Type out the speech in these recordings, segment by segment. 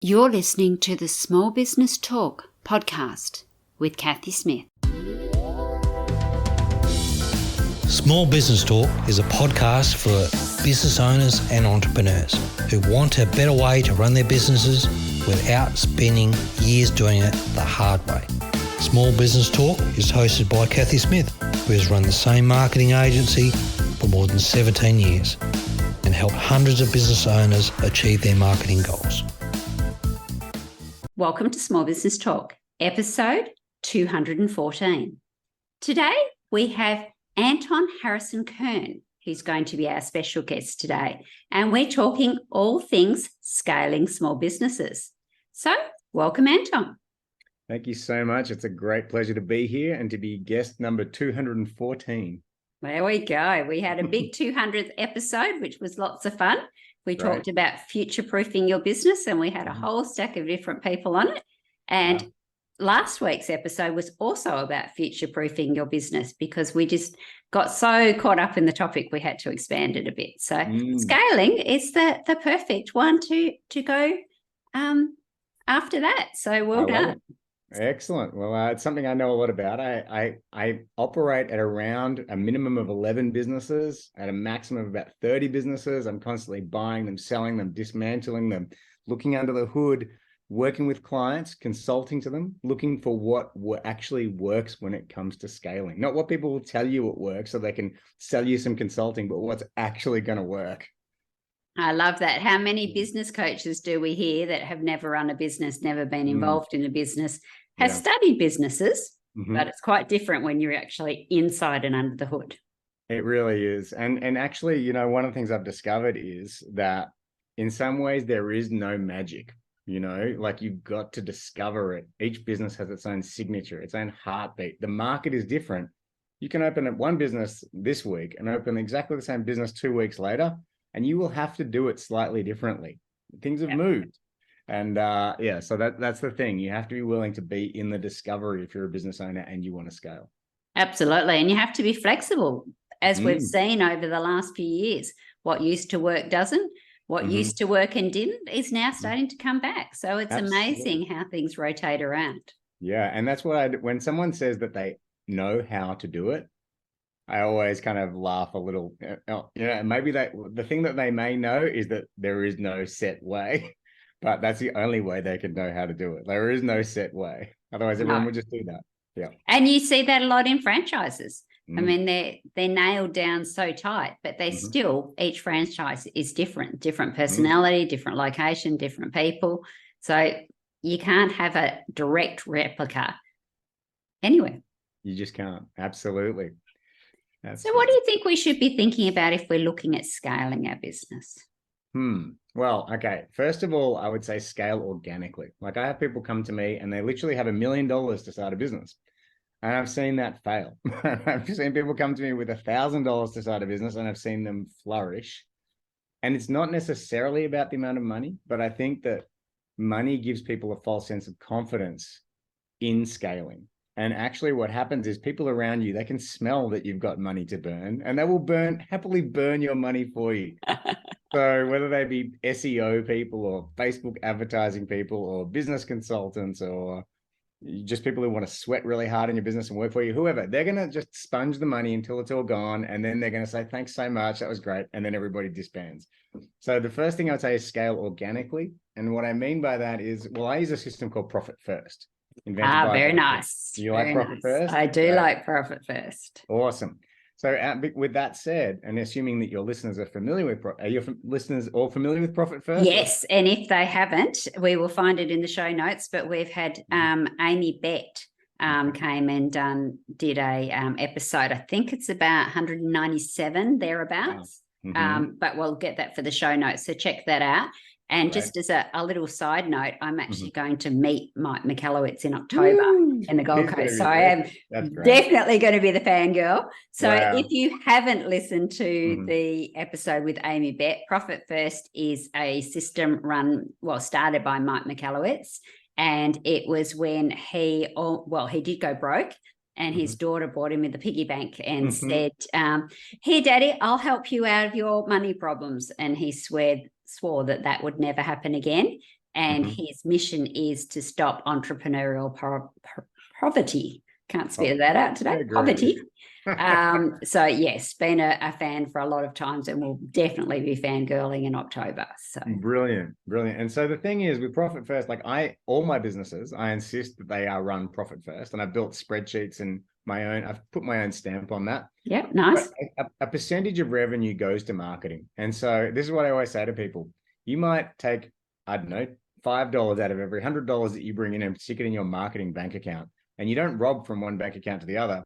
You're listening to the Small Business Talk podcast with Cathy Smith. Small Business Talk is a podcast for business owners and entrepreneurs who want a better way to run their businesses without spending years doing it the hard way. Small Business Talk is hosted by Cathy Smith, who has run the same marketing agency for more than 17 years and helped hundreds of business owners achieve their marketing goals. Welcome to Small Business Talk, episode 214. Today we have Anton Harrison Kern, who's going to be our special guest today, and we're talking all things scaling small businesses. So, welcome, Anton. Thank you so much. It's a great pleasure to be here and to be guest number 214. There we go. We had a big 200th episode, which was lots of fun. We talked about future-proofing your business, and we had a whole stack of different people on it. And last week's episode was also about future-proofing your business because we just got so caught up in the topic we had to expand it a bit. So scaling is the perfect one to go after that. So well done. Excellent. Well, it's something I know a lot about. I operate at around a minimum of 11 businesses, at a maximum of about 30 businesses. I'm constantly buying them, selling them, dismantling them, looking under the hood, working with clients, consulting to them, looking for what actually works when it comes to scaling. Not what people will tell you what works so they can sell you some consulting, but what's actually going to work. I love that. How many business coaches do we hear that have never run a business, never been involved in a business, have studied businesses, but it's quite different when you're actually inside and under the hood. It really is. And actually, you know, one of the things I've discovered is that in some ways there is no magic, you know, like you've got to discover it. Each business has its own signature, its own heartbeat. The market is different. You can open one business this week and open exactly the same business 2 weeks later, and you will have to do it slightly differently. Things have moved. And so that's the thing. You have to be willing to be in the discovery if you're a business owner and you want to scale. Absolutely. And you have to be flexible, as we've seen over the last few years. What used to work doesn't. What used to work and didn't is now starting to come back. So it's amazing how things rotate around. Yeah. And that's what when someone says that they know how to do it, I always kind of laugh a little. Maybe the thing that they may know is that there is no set way. But that's the only way they can know how to do it. There is no set way. Otherwise, everyone would just do that. Yeah. And you see that a lot in franchises. I mean, they're nailed down so tight, but they still, each franchise is different personality, different location, different people. So you can't have a direct replica anywhere. You just can't. Absolutely. So what do you think we should be thinking about if we're looking at scaling our business? Well, okay. First of all, I would say scale organically. Like I have people come to me and they literally have $1 million to start a business. And I've seen that fail. I've seen people come to me with $1,000 to start a business and I've seen them flourish. And it's not necessarily about the amount of money, but I think that money gives people a false sense of confidence in scaling. And actually what happens is people around you, they can smell that you've got money to burn and they will happily burn your money for you. So whether they be SEO people or Facebook advertising people or business consultants or just people who want to sweat really hard in your business and work for you, whoever, they're going to just sponge the money until it's all gone. And then they're going to say, thanks so much. That was great. And then everybody disbands. So the first thing I would say is scale organically. And what I mean by that is, I use a system called Profit First. Very nice. Do you like Profit First? I do like Profit First. Awesome. So with that said, and assuming that your listeners are familiar with, are your listeners all familiar with Profit First? Yes. And if they haven't, we will find it in the show notes, but we've had Amy Bett came and did a episode. I think it's about 197 thereabouts, but we'll get that for the show notes. So check that out. And just as a little side note, I'm actually going to meet Mike Michalowicz in October in the Gold Coast. So I am definitely going to be the fangirl. So if you haven't listened to the episode with Amy Bett, Profit First is a system started by Mike Michalowicz. And it was when he did go broke. And his daughter brought him in the piggy bank and said, here, Daddy, I'll help you out of your money problems. And he swore that would never happen again. and his mission is to stop entrepreneurial poverty. Can't spell that out today. Poverty. So yes, been a fan for a lot of times, and will definitely be fangirling in October. So brilliant. And so the thing is, with Profit First, like all my businesses, I insist that they are run profit first, and I've built spreadsheets and I've put my own stamp on that. Yeah, nice. A percentage of revenue goes to marketing, and so this is what I always say to people: you might take, I don't know, $5 out of every $100 that you bring in and stick it in your marketing bank account, and you don't rob from one bank account to the other.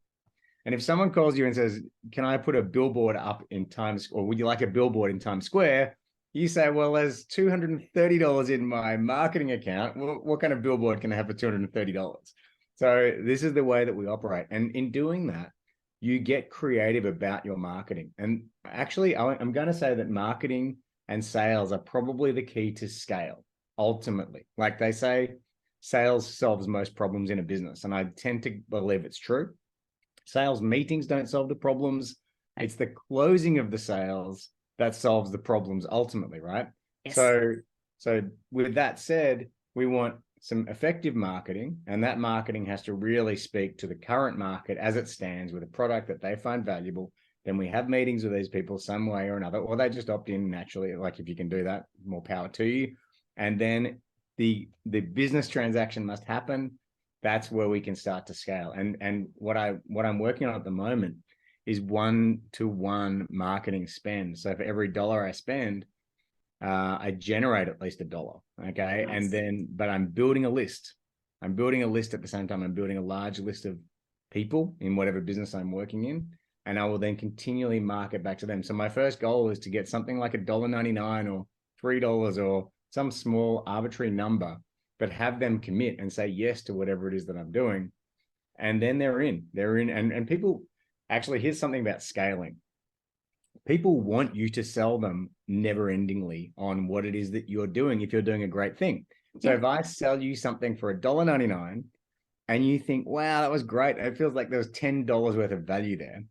And if someone calls you and says, can I put a billboard up in Times, or would you like a billboard in Times Square? You say, well, there's $230 in my marketing account. What kind of billboard can I have for $230? So this is the way that we operate. And in doing that, you get creative about your marketing. And actually, I'm going to say that marketing and sales are probably the key to scale, ultimately. Like they say, sales solves most problems in a business. And I tend to believe it's true. Sales meetings don't solve the problems. It's the closing of the sales that solves the problems ultimately, right? Yes. So with that said, we want some effective marketing, and that marketing has to really speak to the current market as it stands with a product that they find valuable. Then we have meetings with these people some way or another, or they just opt in naturally. Like if you can do that, more power to you. And then the business transaction must happen. That's where we can start to scale. And what I'm working on at the moment is 1-to-1 marketing spend. So for every dollar I spend, I generate at least $1. Okay. Nice. And then, but I'm building a list. I'm building a list at the same time. I'm building a large list of people in whatever business I'm working in. And I will then continually market back to them. So my first goal is to get something like $1.99 or $3 or some small arbitrary number, but have them commit and say yes to whatever it is that I'm doing. And then they're in. And people, actually, here's something about scaling. People want you to sell them never-endingly on what it is that you're doing if you're doing a great thing. So if I sell you something for $1.99 and you think, wow, that was great, it feels like there was $10 worth of value there,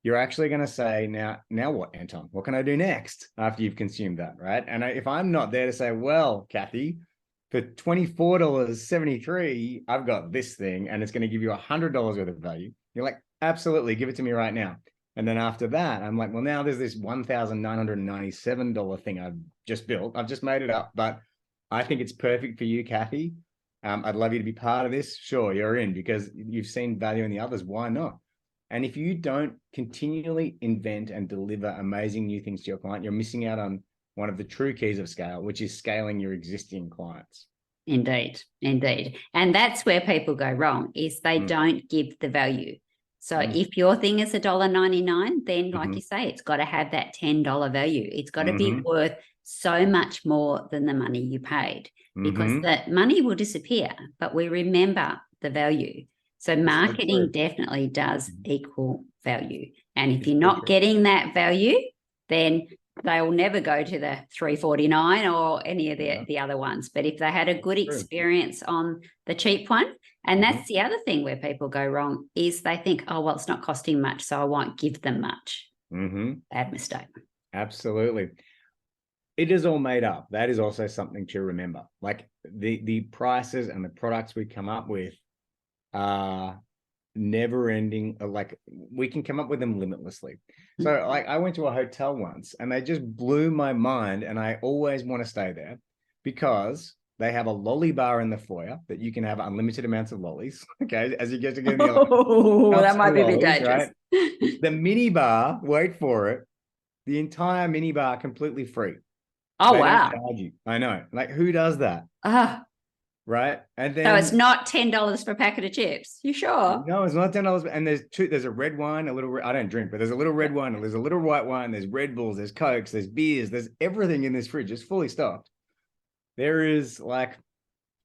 you're actually going to say, now what, Anton? What can I do next after you've consumed that, right? And if I'm not there to say, well, Cathy, for $24.73, I've got this thing and it's going to give you $100 worth of value. You're like, absolutely, give it to me right now. And then after that, I'm like, well, now there's this $1,997 thing I've just built. I've just made it up, but I think it's perfect for you, Cathy. I'd love you to be part of this. Sure, you're in because you've seen value in the others. Why not? And if you don't continually invent and deliver amazing new things to your client, you're missing out on one of the true keys of scale, which is scaling your existing clients. Indeed. And that's where people go wrong, is they don't give the value. So if your thing is $1.99, then like you say, it's got to have that $10 value. It's got to be worth so much more than the money you paid, because that money will disappear, but we remember the value. So marketing definitely does equal value. And if you're not getting that value, then they will never go to the $3.49 or any of the other ones. But if they had a good experience on the cheap one, and that's the other thing where people go wrong, is they think, oh, well, it's not costing much, so I won't give them much. Bad mistake. Absolutely. It is all made up. That is also something to remember. Like the prices and the products we come up with are never ending. Like we can come up with them limitlessly. So like I went to a hotel once and they just blew my mind, and I always want to stay there because they have a lolly bar in the foyer that you can have unlimited amounts of lollies. Okay, as you get to get that might be a bit dangerous. Right? The mini bar, wait for it, the entire mini bar completely free. Oh, they wow. don't charge you. I know. Like who does that? Right. And then, so it's not $10 for a packet of chips. You sure? No, it's not $10. And there's a red wine, I don't drink, but there's a little red wine, and there's a little white wine, there's Red Bulls, there's Cokes, there's beers, there's everything in this fridge. It's fully stocked. There is like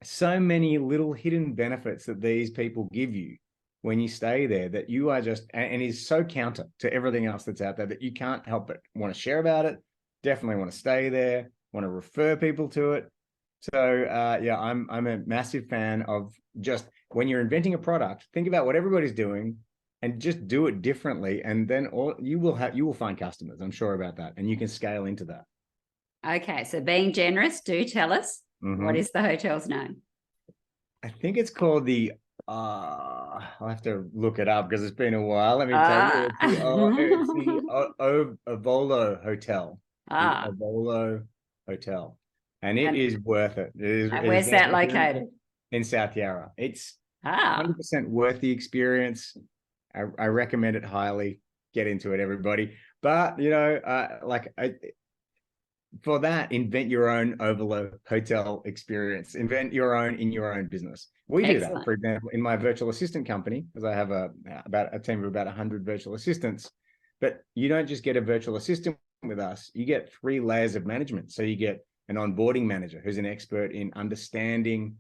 so many little hidden benefits that these people give you when you stay there that you are just, and is so counter to everything else that's out there that you can't help but want to share about it. Definitely want to stay there, want to refer people to it. So yeah, I'm a massive fan of just when you're inventing a product, think about what everybody's doing and just do it differently. And then you will find customers. I'm sure about that. And you can scale into that. Okay. So being generous, do tell us. What is the hotel's name? I think it's called the I'll have to look it up because it's been a while. Let me tell you, it's the Ovolo Hotel. The Ovolo Hotel. And it is worth it. Where's that located? In South Yarra. It's 100% worth the experience. I recommend it highly. Get into it, everybody. But, for that, invent your own Ovolo Hotel experience. Invent your own in your own business. We do that, for example, in my virtual assistant company, because I have about a team of about 100 virtual assistants. But you don't just get a virtual assistant with us. You get 3 layers of management. So you get an onboarding manager who's an expert in understanding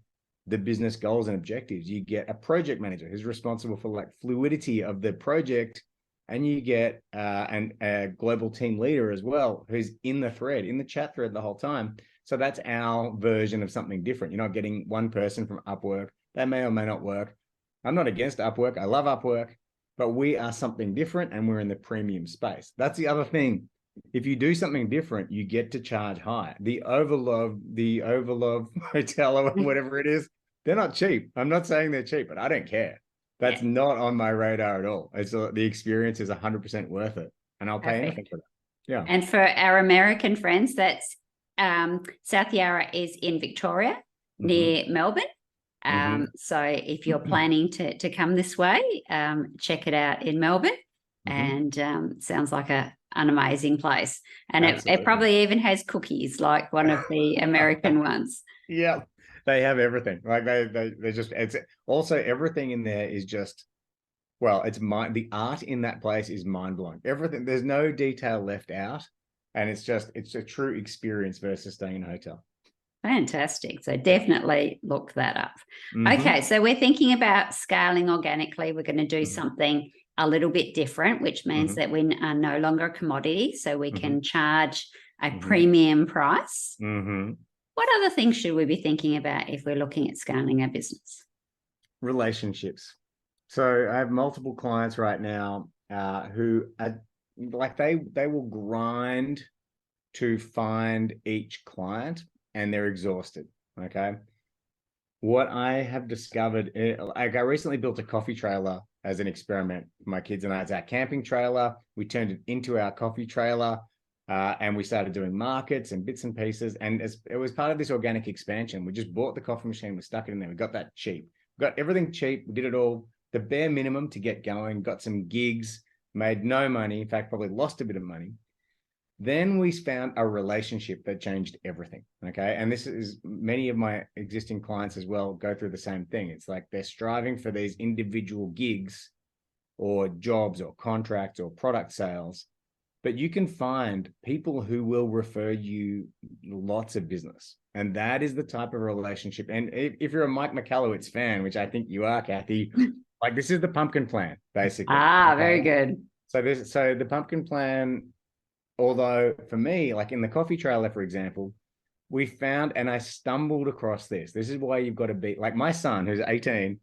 the business goals and objectives. You get a project manager who's responsible for like fluidity of the project. And you get a global team leader as well, who's in the chat thread the whole time. So that's our version of something different. You're not getting one person from Upwork. That may or may not work. I'm not against Upwork. I love Upwork, but we are something different and we're in the premium space. That's the other thing. If you do something different, you get to charge high. The Overlove Hotel or whatever it is, they're not cheap. I'm not saying they're cheap, but I don't care. That's not on my radar at all. It's the experience is 100% worth it, and I'll pay anything for that. Yeah. And for our American friends, that's South Yarra is in Victoria, near Melbourne. So if you're planning to come this way, check it out in Melbourne. And sounds like an amazing place. And it probably even has cookies, like one of the American ones. Yeah. They have everything. Like they just, it's also everything in there is just, well, the art in that place is mind blowing. Everything, there's no detail left out. And it's a true experience versus staying in a hotel. Fantastic. So definitely look that up. Okay. So we're thinking about scaling organically. We're going to do something a little bit different, which means that we are no longer a commodity. So we can charge a premium price. What other things should we be thinking about if we're looking at scaling our business? Relationships. So I have multiple clients right now who are like they will grind to find each client and they're exhausted. Okay. What I have discovered, like I recently built a coffee trailer as an experiment for my kids and I. It's our camping trailer. We turned it into our coffee trailer. And we started doing markets and bits and pieces. And it was part of this organic expansion. We just bought the coffee machine, we stuck it in there. We got that cheap. We got everything cheap. We did it all, the bare minimum to get going, got some gigs, made no money. In fact, probably lost a bit of money. Then we found a relationship that changed everything. Okay. And this is many of my existing clients as well go through the same thing. It's like they're striving for these individual gigs or jobs or contracts or product sales. But you can find people who will refer you lots of business. And that is the type of relationship. And if you're a Mike Michalowicz fan, which I think you are, Cathy, like this is the pumpkin plan, basically. Very good. So the pumpkin plan, although for me, like in the coffee trailer, for example, we found, and I stumbled across this. This is why you've got to be, like my son, who's 18,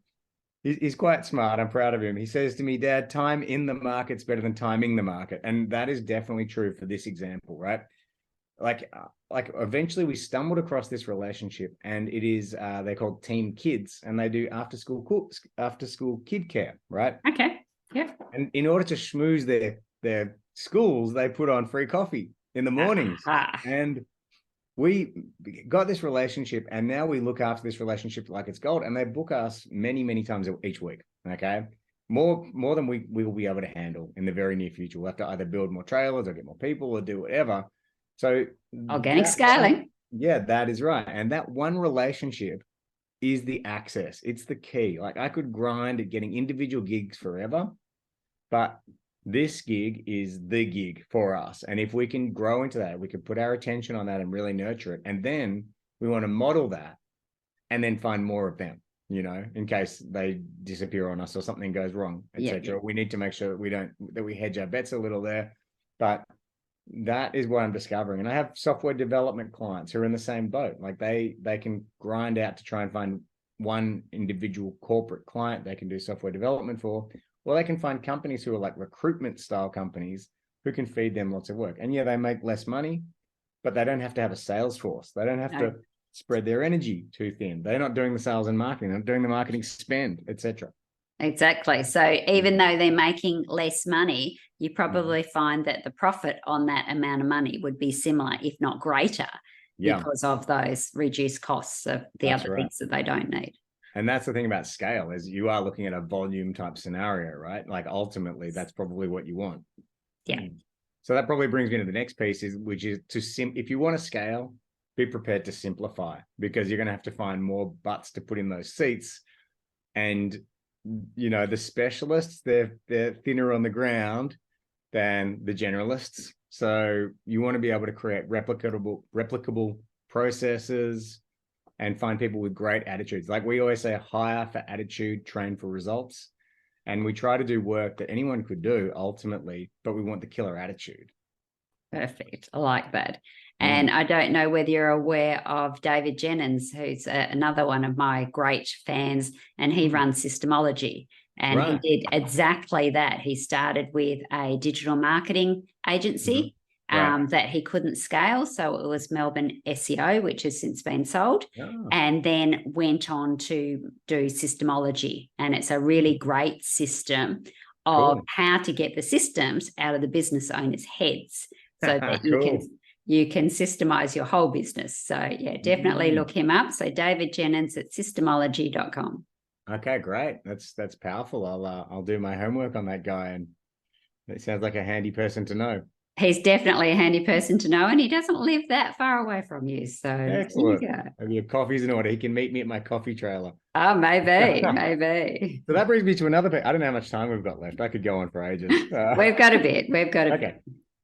he's quite smart. I'm proud of him. He says to me, Dad, time in the market's better than timing the market. And that is definitely true for this example, right? Like eventually we stumbled across this relationship and it is, they're called Team Kids and they do after school kid care, right? Okay. Yeah. And in order to schmooze their schools, they put on free coffee in the mornings. And we got this relationship and now we look after this relationship like it's gold and they book us many, many times each week. Okay. More than we will be able to handle in the very near future. We'll have to either build more trailers or get more people or do whatever. So organic scaling. Yeah, that is right. And that one relationship is the access. It's the key. Like I could grind at getting individual gigs forever, but this gig is the gig for us. And if we can grow into that, we can put our attention on that and really nurture it. And then we want to model that and then find more of them, in case they disappear on us or something goes wrong, etc. We need to make sure that we hedge our bets a little there. But that is what I'm discovering. And I have software development clients who are in the same boat. Like they can grind out to try and find one individual corporate client they can do software development for. Well, they can find companies who are like recruitment style companies who can feed them lots of work. And yeah, they make less money, but they don't have to have a sales force. They don't have to spread their energy too thin. They're not doing the sales and marketing, they're not doing the marketing spend, etc. Exactly. So even though they're making less money, you probably find that the profit on that amount of money would be similar, if not greater, because of those reduced costs of the other things that they don't need. And that's the thing about scale, is you are looking at a volume type scenario, right? Like ultimately, that's probably what you want. Yeah. So that probably brings me to the next piece, which is if you want to scale, be prepared to simplify, because you're going to have to find more butts to put in those seats. And the specialists, they're thinner on the ground than the generalists. So you want to be able to create replicable processes and find people with great attitudes. Like we always say, hire for attitude, train for results. And we try to do work that anyone could do ultimately, but we want the killer attitude. Perfect. I like that. And I don't know whether you're aware of David Jennings, who's another one of my great fans, and he runs Systemology. And he did exactly that. He started with a digital marketing agency that he couldn't scale. So it was Melbourne SEO, which has since been sold, and then went on to do Systemology. And it's a really great system of how to get the systems out of the business owners' heads so that you can systemize your whole business. So yeah, definitely look him up. So David Jennings at systemology.com. Okay, great. That's powerful. I'll do my homework on that guy, and it sounds like a handy person to know. He's definitely a handy person to know, and he doesn't live that far away from you. So excellent. Maybe your coffee's in order. He can meet me at my coffee trailer. Oh, maybe. So that brings me to another bit. I don't know how much time we've got left. I could go on for ages. We've got a bit. Okay.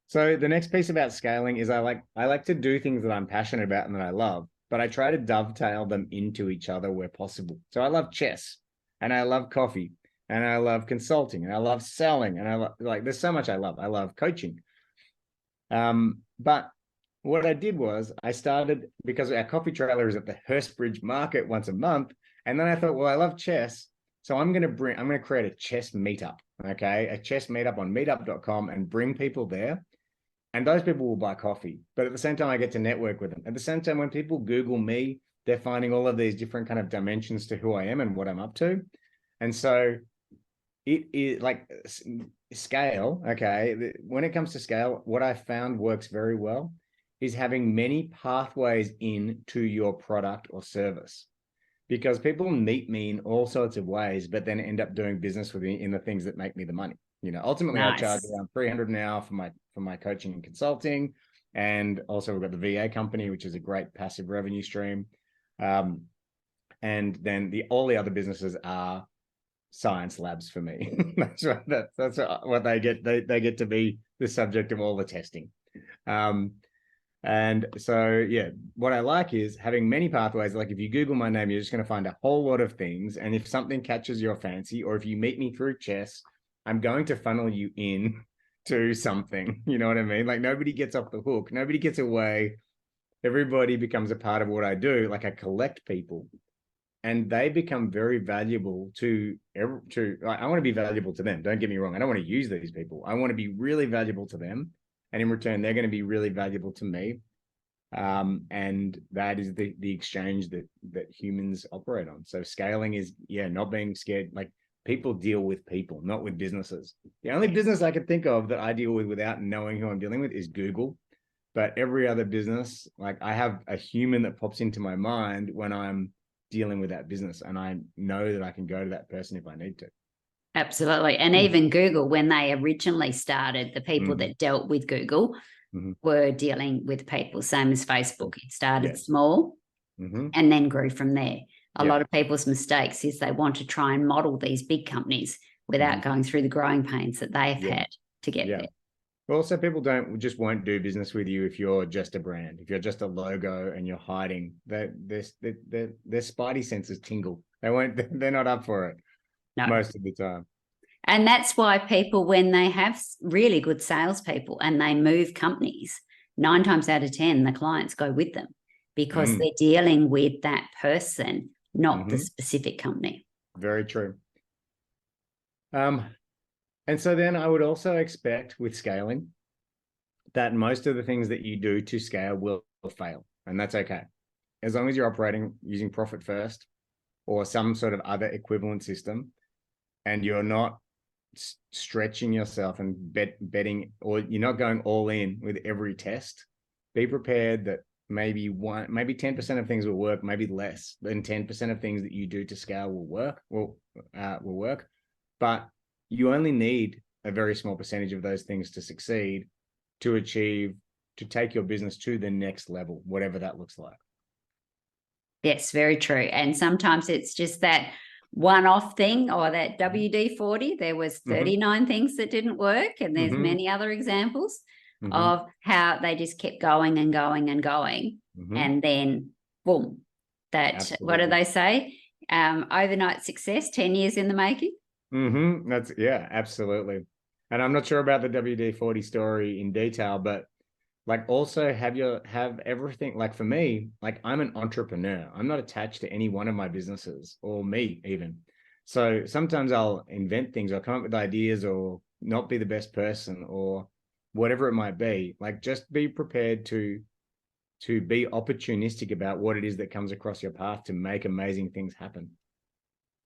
So the next piece about scaling is I like to do things that I'm passionate about and that I love, but I try to dovetail them into each other where possible. So I love chess, and I love coffee, and I love consulting, and I love selling, and I love, there's so much I love. I love coaching. But what I did was I started, because our coffee trailer is at the Hurstbridge Market once a month, and then I thought, well, I love chess, so I'm going to create a chess meetup. Okay, a chess meetup on meetup.com, and bring people there. And those people will buy coffee, but at the same time, I get to network with them. At the same time, when people Google me, they're finding all of these different kind of dimensions to who I am and what I'm up to. And so it is like scale. Okay. When it comes to scale, what I found works very well is having many pathways into your product or service, because people meet me in all sorts of ways, but then end up doing business with me in the things that make me the money. Ultimately, I charge around $300 an hour for my coaching and consulting. And also we've got the VA company, which is a great passive revenue stream. And then all the other businesses are science labs for me. That's what they get. They get to be the subject of all the testing. And so, yeah, what I like is having many pathways. Like if you Google my name, you're just going to find a whole lot of things. And if something catches your fancy, or if you meet me through chess, I'm going to funnel you in to something. You know what I mean? Like nobody gets off the hook. Nobody gets away. Everybody becomes a part of what I do. Like I collect people, and they become very valuable I want to be valuable to them. Don't get me wrong. I don't want to use these people. I want to be really valuable to them. And in return, they're going to be really valuable to me. And that is the exchange that humans operate on. So scaling is, not being scared. Like people deal with people, not with businesses. The only business I can think of that I deal with without knowing who I'm dealing with is Google. But every other business, like I have a human that pops into my mind when I'm dealing with that business, and I know that I can go to that person if I need to. Absolutely. And even Google, when they originally started, the people that dealt with Google were dealing with people, same as Facebook. It started small and then grew from there. A lot of people's mistakes is they want to try and model these big companies without going through the growing pains that they've had to get there. Also, people won't do business with you if you're just a brand, if you're just a logo and you're hiding. Their spidey senses tingle. They're not up for it most of the time. And that's why people, when they have really good salespeople and they move companies, 9 times out of 10, the clients go with them because they're dealing with that person, not the specific company. Very true. And so then I would also expect with scaling that most of the things that you do to scale will fail, and that's okay. as long as you're operating using profit first or some sort of other equivalent system, and you're not stretching yourself and betting, or you're not going all in with every test, be prepared that maybe 10% of things will work, maybe less than 10% of things that you do to scale will work. But you only need a very small percentage of those things to succeed, to take your business to the next level, whatever that looks like. Yes, very true. And sometimes it's just that one-off thing, or that WD-40. There was 39 things that didn't work, and there's many other examples of how they just kept going and going and going, and then boom, Absolutely. What do they say? Overnight success, 10 years in the making. That's, yeah, absolutely. And I'm not sure about the WD-40 story in detail, but like also have everything. Like for me, like I'm an entrepreneur. I'm not attached to any one of my businesses, or me even. So sometimes I'll invent things, or come up with ideas, or not be the best person, or whatever it might be. Like just be prepared to be opportunistic about what it is that comes across your path to make amazing things happen.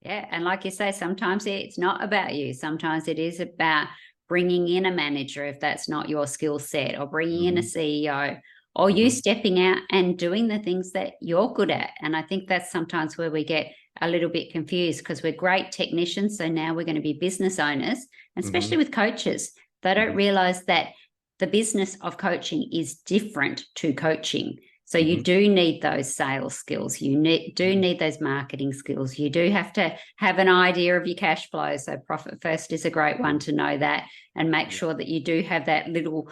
Yeah. And like you say, sometimes it's not about you. Sometimes it is about bringing in a manager if that's not your skill set, or bringing in a CEO, or you stepping out and doing the things that you're good at. And I think that's sometimes where we get a little bit confused, because we're great technicians. So now we're going to be business owners, and especially with coaches. They don't realize that the business of coaching is different to coaching. So you do need those sales skills. You do need those marketing skills. You do have to have an idea of your cash flow. So Profit First is a great one to know that, and make sure that you do have that little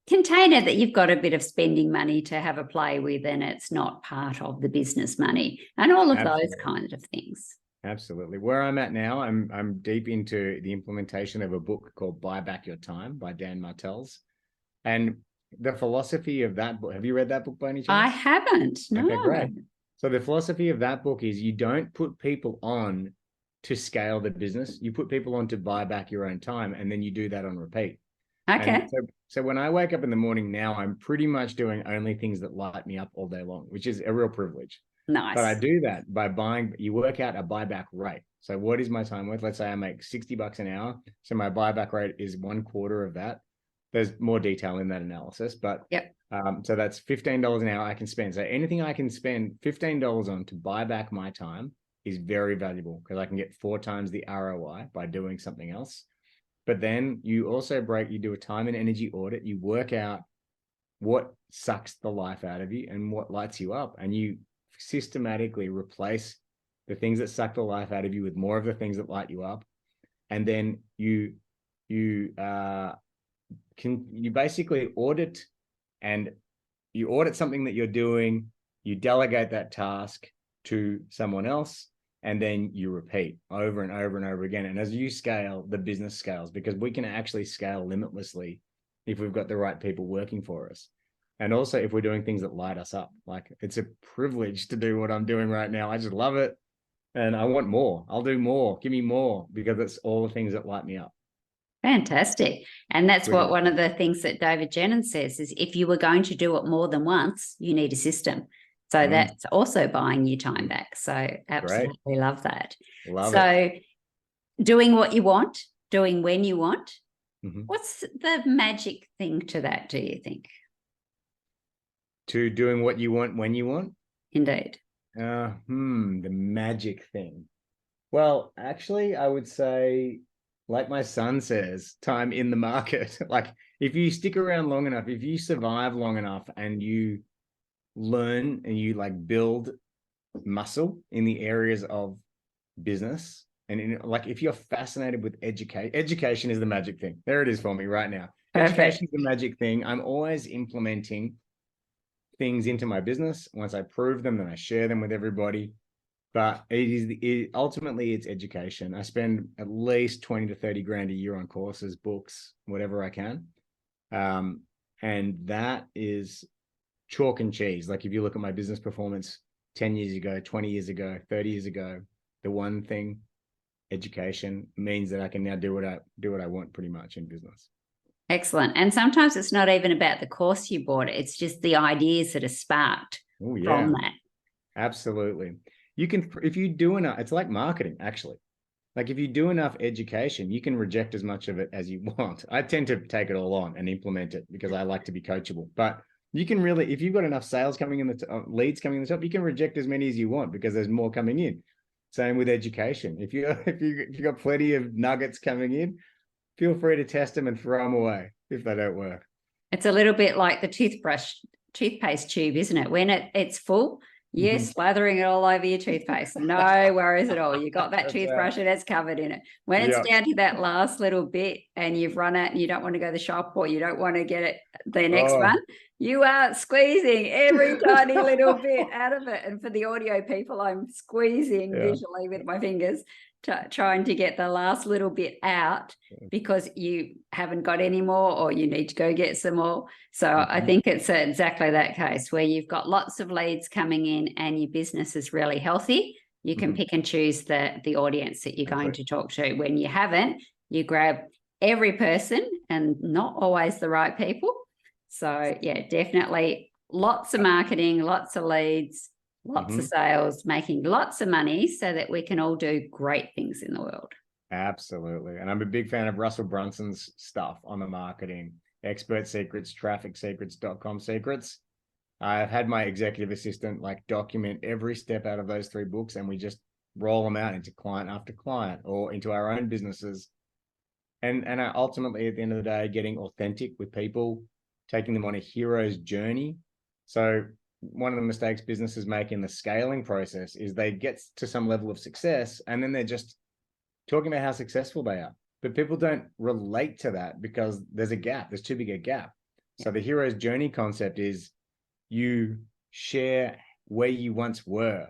container that you've got a bit of spending money to have a play with, and it's not part of the business money, and all of those kinds of things. Absolutely. Where I'm at now, I'm deep into the implementation of a book called Buy Back Your Time by Dan Martels. And the philosophy of that book, have you read that book by any chance? I haven't. No. Okay, great. So the philosophy of that book is you don't put people on to scale the business. You put people on to buy back your own time, and then you do that on repeat. Okay. So when I wake up in the morning now, I'm pretty much doing only things that light me up all day long, which is a real privilege. Nice. But I do that by you work out a buyback rate. So what is my time worth? Let's say I make $60 an hour. So my buyback rate is 1/4 of that. There's more detail in that analysis, but so that's $15 an hour I can spend. So anything I can spend $15 on to buy back my time is very valuable, because I can get 4 times the ROI by doing something else. But then you also you do a time and energy audit. You work out what sucks the life out of you and what lights you up, and you systematically replace the things that suck the life out of you with more of the things that light you up. And then you basically audit, and you audit something that you're doing, you delegate that task to someone else, and then you repeat over and over and over again. And as you scale, the business scales, because we can actually scale limitlessly if we've got the right people working for us. And also if we're doing things that light us up. Like, it's a privilege to do what I'm doing right now. I just love it. And I want more. I'll do more. Give me more, because it's all the things that light me up. Fantastic. And that's what one of the things that David Jennings says is, if you were going to do it more than once, you need a system. So that's also buying you time back. So absolutely love that. Love it. Doing what you want, doing when you want. What's the magic thing to that, do you think? To doing what you want when you want? Indeed. The magic thing. Well, actually, I would say, like my son says, time in the market. Like, if you stick around long enough, if you survive long enough, and you learn and you build muscle in the areas of business, and if you're fascinated with education is the magic thing. There it is for me right now. Perfect. Education is the magic thing. I'm always implementing things into my business. Once I prove them, then I share them with everybody. But ultimately it's education. I spend at least 20 to 30 grand a year on courses, books, whatever I can. And that is chalk and cheese. Like, if you look at my business performance 10 years ago, 20 years ago, 30 years ago, the one thing, education, means that I can now do what I want pretty much in business. Excellent. And sometimes it's not even about the course you bought. It's just the ideas that are sparked from that. Absolutely. You can, if you do enough, it's like marketing, actually. Like if you do enough education, you can reject as much of it as you want. I tend to take it all on and implement it because I like to be coachable. But you can really, if you've got enough sales coming in, leads coming in the top, you can reject as many as you want because there's more coming in. Same with education. If you got plenty of nuggets coming in, feel free to test them and throw them away if they don't work. It's a little bit like the toothpaste tube, isn't it? When it's full, you're slathering it all over your toothpaste. No worries at all. You got that toothbrush and it's covered in it. When it's down to that last little bit and you've run out and you don't want to go to the shop or you don't want to get it the next one, you are squeezing every tiny little bit out of it. And for the audio people, I'm squeezing visually with my fingers, trying to get the last little bit out because you haven't got any more or you need to go get some more. So I think it's exactly that case where you've got lots of leads coming in and your business is really healthy. You can pick and choose the audience that you're going to talk to. When you haven't, you grab every person and not always the right people. So yeah, definitely lots of marketing, lots of leads, lots of sales, making lots of money so that we can all do great things in the world. Absolutely. And I'm a big fan of Russell Brunson's stuff on the marketing, expert secrets, traffic secrets.com secrets. I've had my executive assistant like document every step out of those 3 books, and we just roll them out into client after client or into our own businesses. And ultimately at the end of the day, getting authentic with people, taking them on a hero's journey. So one of the mistakes businesses make in the scaling process is they get to some level of success and then they're just talking about how successful they are. But people don't relate to that because there's a gap. There's too big a gap. So the hero's journey concept is you share where you once were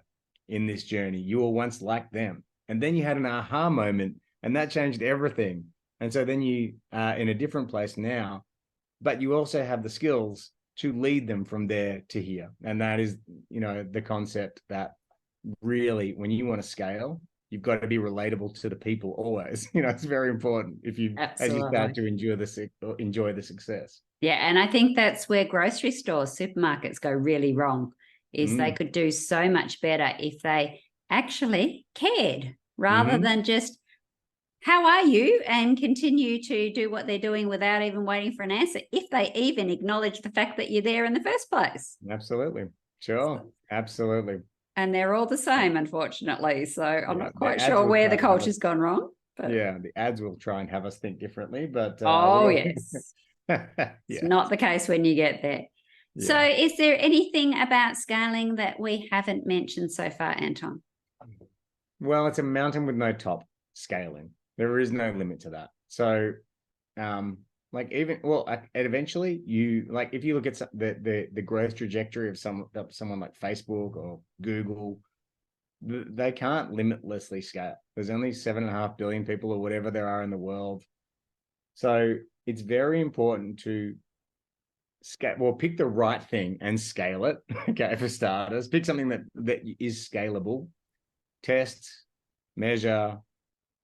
in this journey. You were once like them. And then you had an aha moment and that changed everything. And so then you are in a different place now, but you also have the skills to lead them from there to here. And that is, the concept that really, when you want to scale, you've got to be relatable to the people always. It's very important as you start to enjoy the success. Yeah. And I think that's where grocery stores, supermarkets go really wrong, is they could do so much better if they actually cared rather than just, how are you? And continue to do what they're doing without even waiting for an answer, if they even acknowledge the fact that you're there in the first place. Absolutely. Sure. Absolutely. And they're all the same, unfortunately. So I'm not quite sure where the culture's gone wrong. But the ads will try and have us think differently. But yes. It's not the case when you get there. Yeah. So is there anything about scaling that we haven't mentioned so far, Anton? Well, it's a mountain with no top, scaling. There is no limit to that. So, eventually if you look at the growth trajectory of someone like Facebook or Google, they can't limitlessly scale. There's only 7.5 billion people or whatever there are in the world. So it's very important to pick the right thing and scale it. Okay, for starters, pick something that is scalable, test, measure,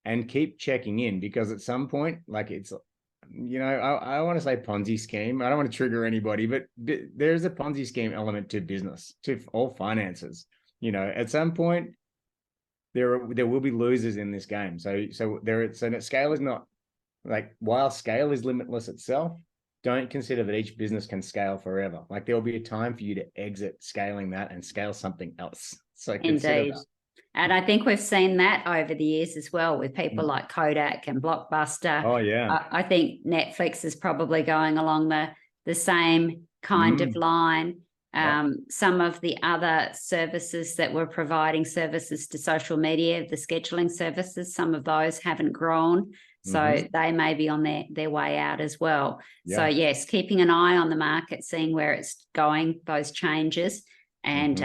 and keep checking in, because at some point, it's, I want to say Ponzi scheme. I don't want to trigger anybody, but there's a Ponzi scheme element to business, to all finances. At some point, there will be losers in this game. So scale is not while scale is limitless itself, don't consider that each business can scale forever. There'll be a time for you to exit scaling that and scale something else. So indeed. And I think we've seen that over the years as well with people like Kodak and Blockbuster. Oh, yeah. I think Netflix is probably going along the same kind of line. Some of the other services that were providing services to social media, the scheduling services, some of those haven't grown. So they may be on their way out as well. Yeah. So, yes, keeping an eye on the market, seeing where it's going, those changes, and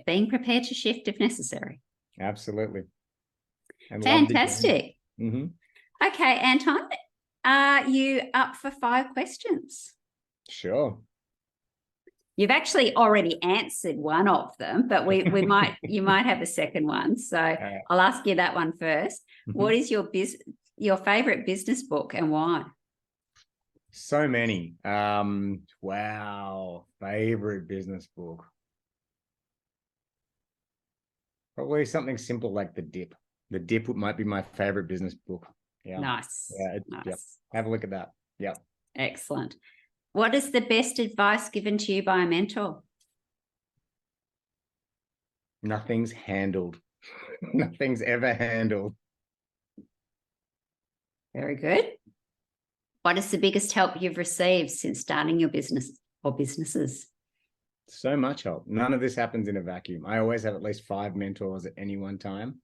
being prepared to shift if necessary. Absolutely. Fantastic. Okay, Anton, are you up for 5 questions? Sure. You've actually already answered one of them, but you might have a second one. So I'll ask you that one first. What is your favorite business book and why? So many. Wow. Favorite business book. Probably something simple like The Dip. The Dip might be my favorite business book. Yeah. Nice. Yeah. Nice. Yep. Have a look at that. Yeah. Excellent. What is the best advice given to you by a mentor? Nothing's handled. Nothing's ever handled. Very good. What is the biggest help you've received since starting your business or businesses? So much help. None of this happens in a vacuum. I always have at least 5 mentors at any one time.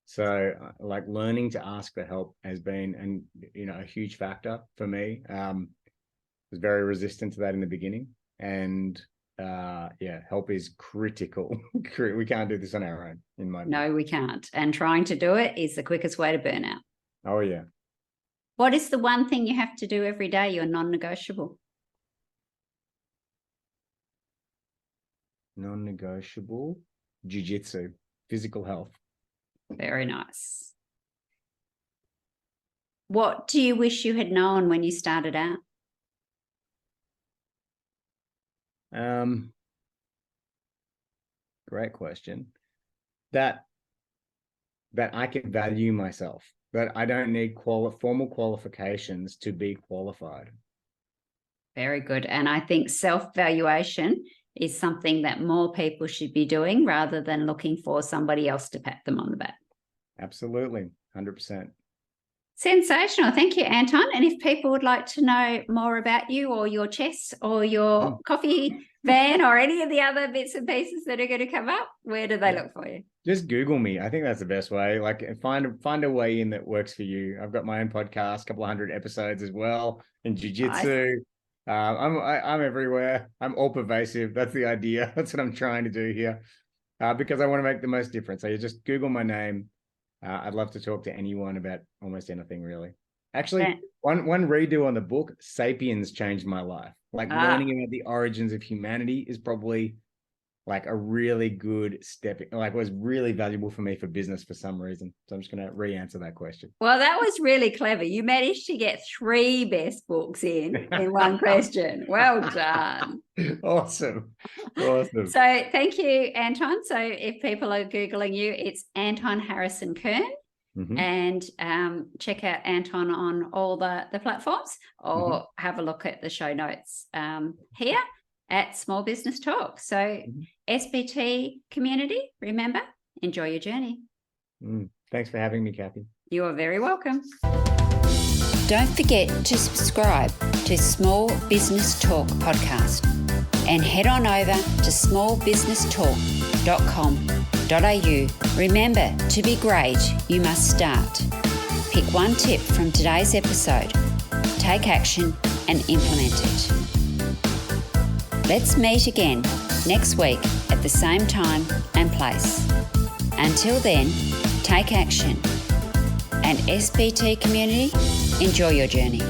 So like learning to ask for help has been, a huge factor for me. I was very resistant to that in the beginning, and help is critical. We can't do this on our own, in my view. No, we can't. And trying to do it is the quickest way to burn out. Oh, yeah. What is the one thing you have to do every day you're non-negotiable? Non-negotiable, jiu-jitsu, physical health. Very nice. What do you wish you had known when you started out? Great question. That I can value myself, that I don't need formal qualifications to be qualified. Very good. And I think self-valuation is something that more people should be doing rather than looking for somebody else to pat them on the back. Absolutely. 100%. Sensational. Thank you, Anton. And if people would like to know more about you or your chess or your coffee van or any of the other bits and pieces that are going to come up, where do they look for you? Just Google me. I think that's the best way. Like find a way in that works for you. I've got my own podcast, a couple of 100 episodes as well in jiu-jitsu. Nice. I'm everywhere. I'm all pervasive. That's the idea. That's what I'm trying to do here, because I want to make the most difference. So you just Google my name. I'd love to talk to anyone about almost anything, really. Actually, one redo on the book, Sapiens, changed my life. Like learning about the origins of humanity is probably like a really good step, like was really valuable for me for business for some reason. So I'm just going to re-answer that question. Well, that was really clever. You managed to get 3 best books in one question. Well done. Awesome. So thank you, Anton. So if people are Googling you, it's Anton Harrison Kern. Mm-hmm. And check out Anton on all the platforms, or have a look at the show notes here at Small Business Talk. So SBT community, remember, enjoy your journey. Thanks for having me, Cathy. You are very welcome. Don't forget to subscribe to Small Business Talk podcast and head on over to smallbusinesstalk.com.au. Remember, to be great, you must start. Pick one tip from today's episode, take action and implement it. Let's meet again next week at the same time and place. Until then, take action. And SBT community, enjoy your journey.